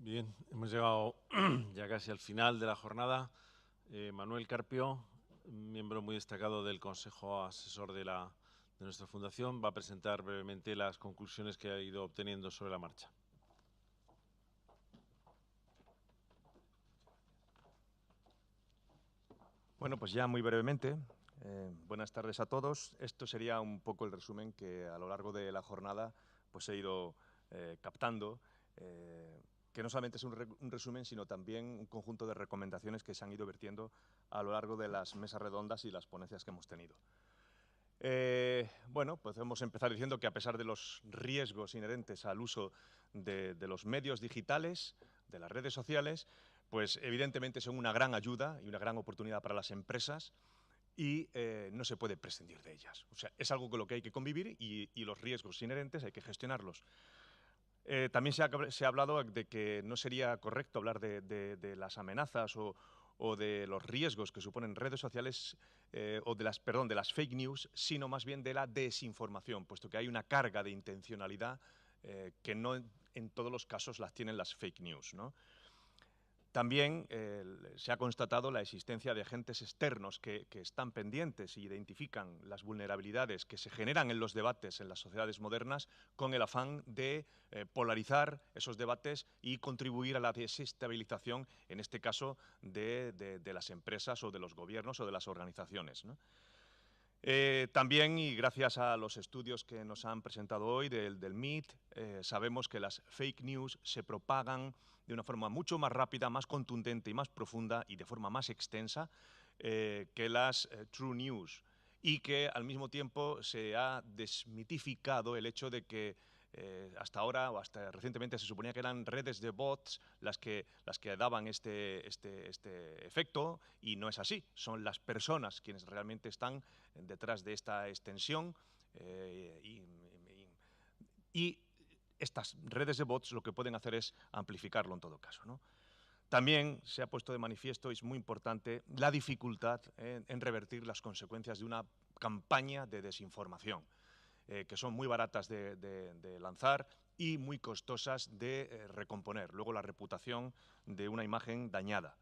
Bien, hemos llegado ya casi al final de la jornada. Manuel Carpio, miembro muy destacado del Consejo Asesor de nuestra fundación, va a presentar brevemente las conclusiones que ha ido obteniendo sobre la marcha. Bueno, pues ya muy brevemente, buenas tardes a todos. Esto sería un poco el resumen que a lo largo de la jornada pues he ido captando, que no solamente es un resumen, sino también un conjunto de recomendaciones que se han ido vertiendo a lo largo de las mesas redondas y las ponencias que hemos tenido. Bueno, podemos empezar diciendo que a pesar de los riesgos inherentes al uso de los medios digitales, de las redes sociales, pues evidentemente son una gran ayuda y una gran oportunidad para las empresas y no se puede prescindir de ellas. O sea, es algo con lo que hay que convivir y los riesgos inherentes hay que gestionarlos. También se ha hablado de que no sería correcto hablar de las amenazas o de los riesgos que suponen redes sociales o de las fake news, sino más bien de la desinformación, puesto que hay una carga de intencionalidad que no en todos los casos las tienen las fake news, ¿no? También se ha constatado la existencia de agentes externos que están pendientes e identifican las vulnerabilidades que se generan en los debates en las sociedades modernas con el afán de polarizar esos debates y contribuir a la desestabilización, en este caso, de las empresas o de los gobiernos o de las organizaciones, ¿no? También, y gracias a los estudios que nos han presentado hoy del MIT, sabemos que las fake news se propagan de una forma mucho más rápida, más contundente y más profunda y de forma más extensa que las true news, y que al mismo tiempo se ha desmitificado el hecho de que hasta ahora o hasta recientemente se suponía que eran redes de bots las que daban este efecto, y no es así. Son las personas quienes realmente están detrás de esta extensión y estas redes de bots lo que pueden hacer es amplificarlo en todo caso, ¿no? También se ha puesto de manifiesto, y es muy importante, la dificultad en revertir las consecuencias de una campaña de desinformación, que son muy baratas de lanzar y muy costosas de recomponer. Luego la reputación de una imagen dañada.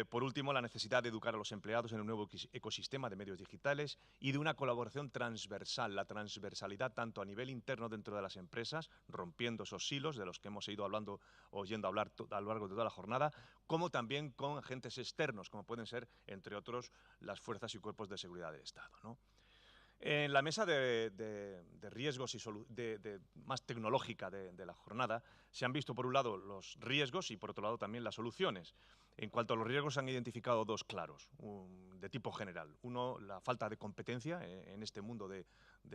Por último, la necesidad de educar a los empleados en un nuevo ecosistema de medios digitales y de una colaboración transversal, la transversalidad tanto a nivel interno dentro de las empresas, rompiendo esos silos de los que hemos ido hablando, oyendo hablar a lo largo de toda la jornada, como también con agentes externos, como pueden ser, entre otros, las fuerzas y cuerpos de seguridad del Estado, ¿no? En la mesa de riesgos y más tecnológica de la jornada se han visto, por un lado, los riesgos y, por otro lado, también las soluciones. En cuanto a los riesgos, se han identificado dos claros, de tipo general. Uno, la falta de competencia en este mundo de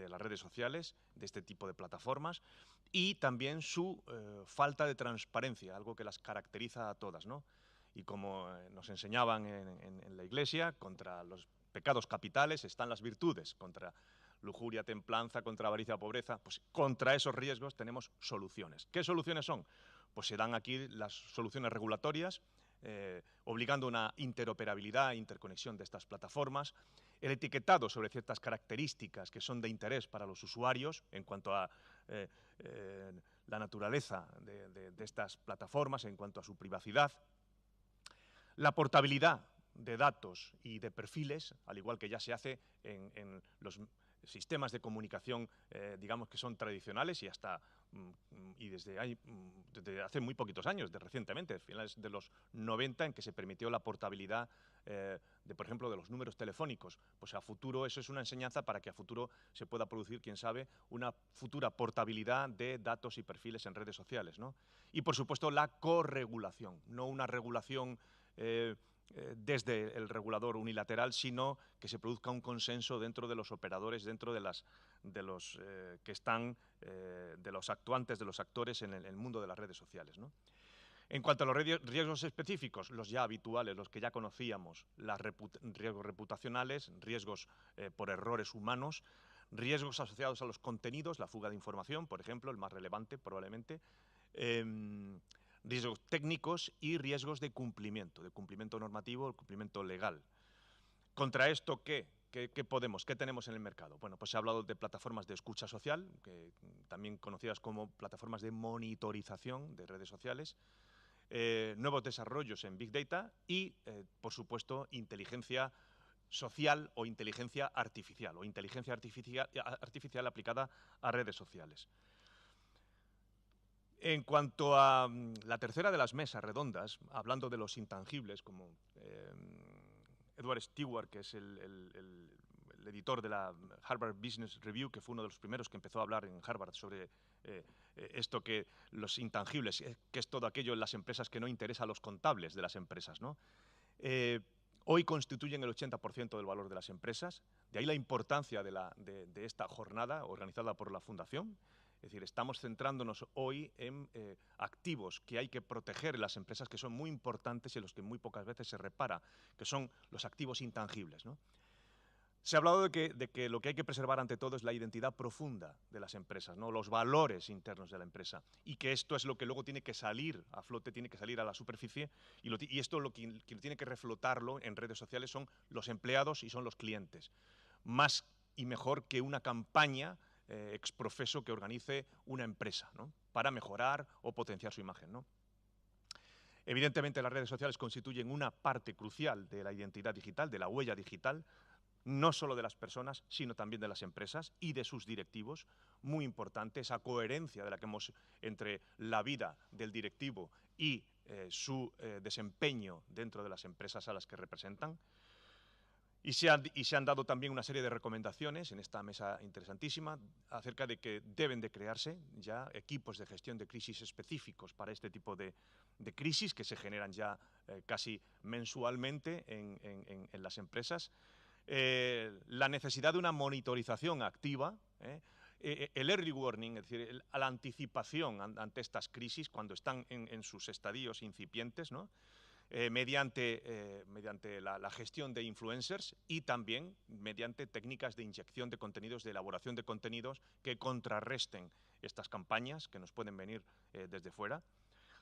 las redes sociales, de este tipo de plataformas, y también su falta de transparencia, algo que las caracteriza a todas, ¿no? Y como nos enseñaban en la Iglesia, contra los pecados capitales están las virtudes, contra lujuria, templanza, contra avaricia, pobreza. Pues contra esos riesgos tenemos soluciones. ¿Qué soluciones son? Pues se dan aquí las soluciones regulatorias, obligando una interoperabilidad e interconexión de estas plataformas, el etiquetado sobre ciertas características que son de interés para los usuarios en cuanto a la naturaleza de estas plataformas, en cuanto a su privacidad, la portabilidad de datos y de perfiles, al igual que ya se hace en los sistemas de comunicación, digamos que son tradicionales y desde hace muy poquitos años, recientemente, finales de los 90, en que se permitió la portabilidad por ejemplo, de los números telefónicos. Pues a futuro eso es una enseñanza para que a futuro se pueda producir, quién sabe, una futura portabilidad de datos y perfiles en redes sociales, ¿no? Y, por supuesto, la corregulación, no una regulación desde el regulador unilateral, sino que se produzca un consenso dentro de los operadores, dentro de los actuantes, de los actores en el mundo de las redes sociales, ¿no? En cuanto a los riesgos específicos, los ya habituales, los que ya conocíamos, riesgos reputacionales, riesgos por errores humanos, riesgos asociados a los contenidos, la fuga de información, por ejemplo, el más relevante probablemente, riesgos técnicos y riesgos de cumplimiento normativo, el cumplimiento legal. ¿Contra esto qué? ¿Qué tenemos en el mercado? Bueno, pues se ha hablado de plataformas de escucha social, también conocidas como plataformas de monitorización de redes sociales, nuevos desarrollos en Big Data y, por supuesto, inteligencia social o inteligencia artificial artificial aplicada a redes sociales. En cuanto a la tercera de las mesas redondas, hablando de los intangibles, como Edward Stewart, que es el editor de la Harvard Business Review, que fue uno de los primeros que empezó a hablar en Harvard sobre esto que los intangibles, que es todo aquello en las empresas que no interesa a los contables de las empresas, ¿no? Hoy constituyen el 80% del valor de las empresas, de ahí la importancia de esta jornada organizada por la Fundación. Es decir, estamos centrándonos hoy en activos que hay que proteger en las empresas, que son muy importantes y en los que muy pocas veces se repara, que son los activos intangibles, ¿no? Se ha hablado de que lo que hay que preservar ante todo es la identidad profunda de las empresas, ¿no? Los valores internos de la empresa, y que esto es lo que luego tiene que salir a flote, tiene que salir a la superficie, y esto lo que tiene que reflotarlo en redes sociales son los empleados y son los clientes, más y mejor que una campaña exprofeso que organice una empresa, ¿no? Para mejorar o potenciar su imagen, ¿no? Evidentemente, las redes sociales constituyen una parte crucial de la identidad digital, de la huella digital, no solo de las personas, sino también de las empresas y de sus directivos. Muy importante esa coherencia de la que hemos entre la vida del directivo y su desempeño dentro de las empresas a las que representan. Y se han dado también una serie de recomendaciones en esta mesa interesantísima acerca de que deben de crearse ya equipos de gestión de crisis específicos para este tipo de crisis que se generan ya casi mensualmente en las empresas. La necesidad de una monitorización activa, el early warning, es decir, la anticipación ante estas crisis cuando están en sus estadios incipientes, ¿no? Mediante la gestión de influencers y también mediante técnicas de inyección de contenidos, de elaboración de contenidos que contrarresten estas campañas que nos pueden venir desde fuera.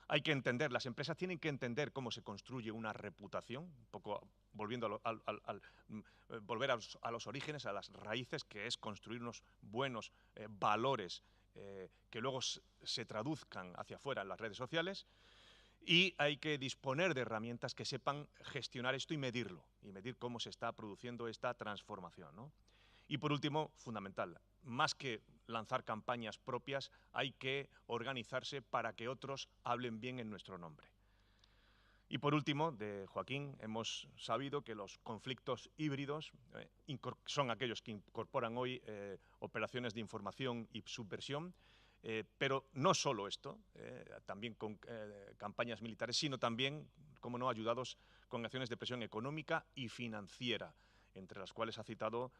Hay que entender, las empresas tienen que entender cómo se construye una reputación, un poco volviendo volver a los orígenes, a las raíces, que es construir unos buenos valores que luego se traduzcan hacia afuera en las redes sociales. Y hay que disponer de herramientas que sepan gestionar esto y medir cómo se está produciendo esta transformación, ¿no? Y por último, fundamental, más que lanzar campañas propias, hay que organizarse para que otros hablen bien en nuestro nombre. Y por último, de Joaquín, hemos sabido que los conflictos híbridos son aquellos que incorporan hoy operaciones de información y subversión, pero no solo esto, también con campañas militares, sino también, como no, ayudados con acciones de presión económica y financiera, entre las cuales ha citado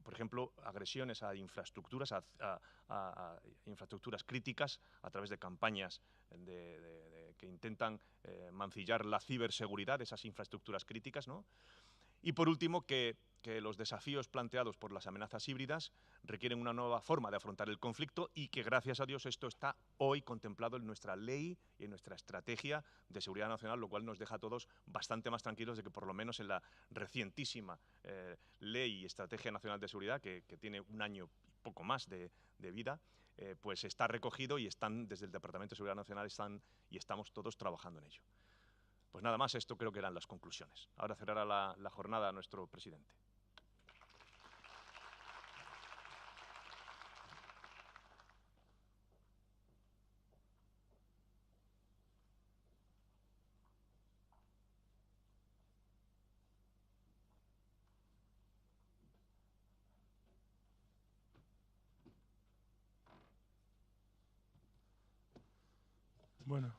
por ejemplo, agresiones a infraestructuras, a infraestructuras críticas a través de campañas que intentan mancillar la ciberseguridad de esas infraestructuras críticas, ¿no? Y por último, que los desafíos planteados por las amenazas híbridas requieren una nueva forma de afrontar el conflicto y que, gracias a Dios, esto está hoy contemplado en nuestra ley y en nuestra estrategia de seguridad nacional, lo cual nos deja a todos bastante más tranquilos de que, por lo menos en la recientísima ley y estrategia nacional de seguridad, que tiene un año y poco más de vida, pues está recogido y están desde el Departamento de Seguridad Nacional estamos todos trabajando en ello. Pues nada más, esto creo que eran las conclusiones. Ahora cerrará la jornada nuestro presidente. Bueno,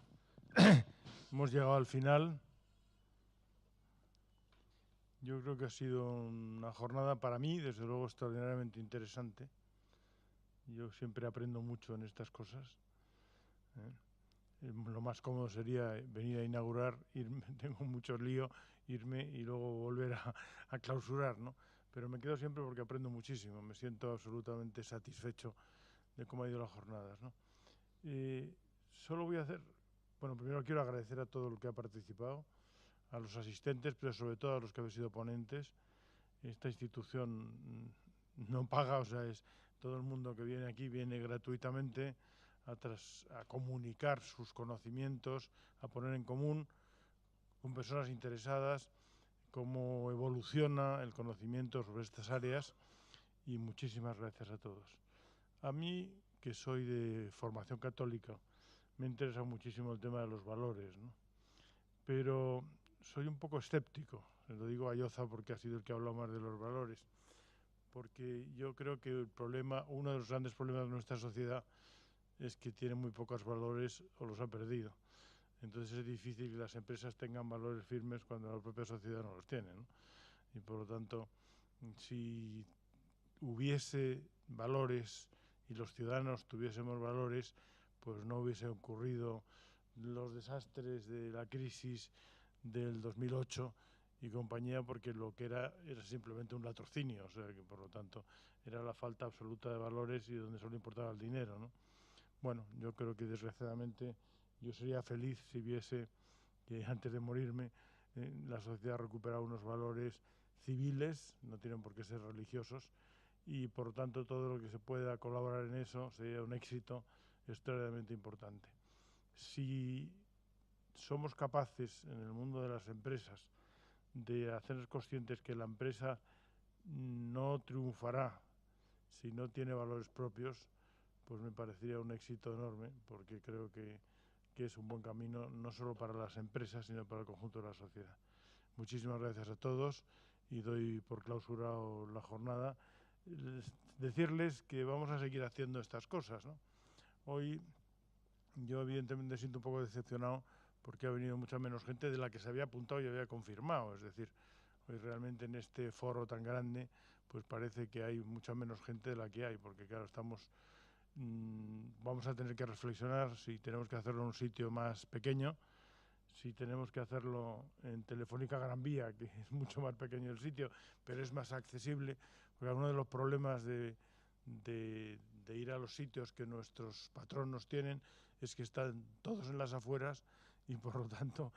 hemos llegado al final. Yo creo que ha sido una jornada para mí, desde luego, extraordinariamente interesante. Yo siempre aprendo mucho en estas cosas. Lo más cómodo sería venir a inaugurar, irme, tengo mucho lío, irme y luego volver a clausurar, ¿no? Pero me quedo siempre porque aprendo muchísimo. Me siento absolutamente satisfecho de cómo ha ido las jornadas, ¿no? Solo voy a hacer... Bueno, primero quiero agradecer a todo el que ha participado, a los asistentes, pero sobre todo a los que habéis sido ponentes. esta institución no paga, o sea, es todo el mundo que viene aquí viene gratuitamente a comunicar sus conocimientos, a poner en común con personas interesadas cómo evoluciona el conocimiento sobre estas áreas, y muchísimas gracias a todos. A mí, que soy de formación católica, me interesa muchísimo el tema de los valores, ¿no? Pero soy un poco escéptico, se lo digo a Yoza porque ha sido el que ha hablado más de los valores, porque yo creo que el problema, uno de los grandes problemas de nuestra sociedad es que tiene muy pocos valores o los ha perdido. Entonces es difícil que las empresas tengan valores firmes cuando la propia sociedad no los tiene, ¿no? Y por lo tanto, si hubiese valores y los ciudadanos tuviésemos valores, pues no hubiese ocurrido los desastres de la crisis del 2008 y compañía, porque lo que era simplemente un latrocinio, o sea que por lo tanto era la falta absoluta de valores y donde solo importaba el dinero, ¿no? Bueno, yo creo que desgraciadamente yo sería feliz si viese que antes de morirme la sociedad recupera unos valores civiles, no tienen por qué ser religiosos, y por lo tanto todo lo que se pueda colaborar en eso sería un éxito extraordinariamente importante. Si somos capaces en el mundo de las empresas de hacernos conscientes que la empresa no triunfará si no tiene valores propios, pues me parecería un éxito enorme, porque creo que es un buen camino no solo para las empresas, sino para el conjunto de la sociedad. Muchísimas gracias a todos y doy por clausurado la jornada. Decirles que vamos a seguir haciendo estas cosas, ¿no? Hoy yo evidentemente siento un poco decepcionado porque ha venido mucha menos gente de la que se había apuntado y había confirmado. Es decir, hoy realmente en este foro tan grande pues parece que hay mucha menos gente de la que hay, porque claro, vamos a tener que reflexionar si tenemos que hacerlo en un sitio más pequeño, si tenemos que hacerlo en Telefónica Gran Vía, que es mucho más pequeño el sitio, pero es más accesible, porque uno de los problemas de ir a los sitios que nuestros patronos tienen es que están todos en las afueras y por lo tanto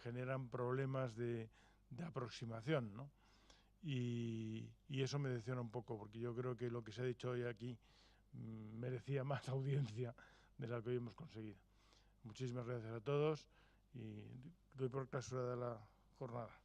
generan problemas de aproximación, ¿no? Y eso me decepciona un poco, porque yo creo que lo que se ha dicho hoy aquí merecía más audiencia de la que hoy hemos conseguido. Muchísimas gracias a todos y doy por clausurada la jornada.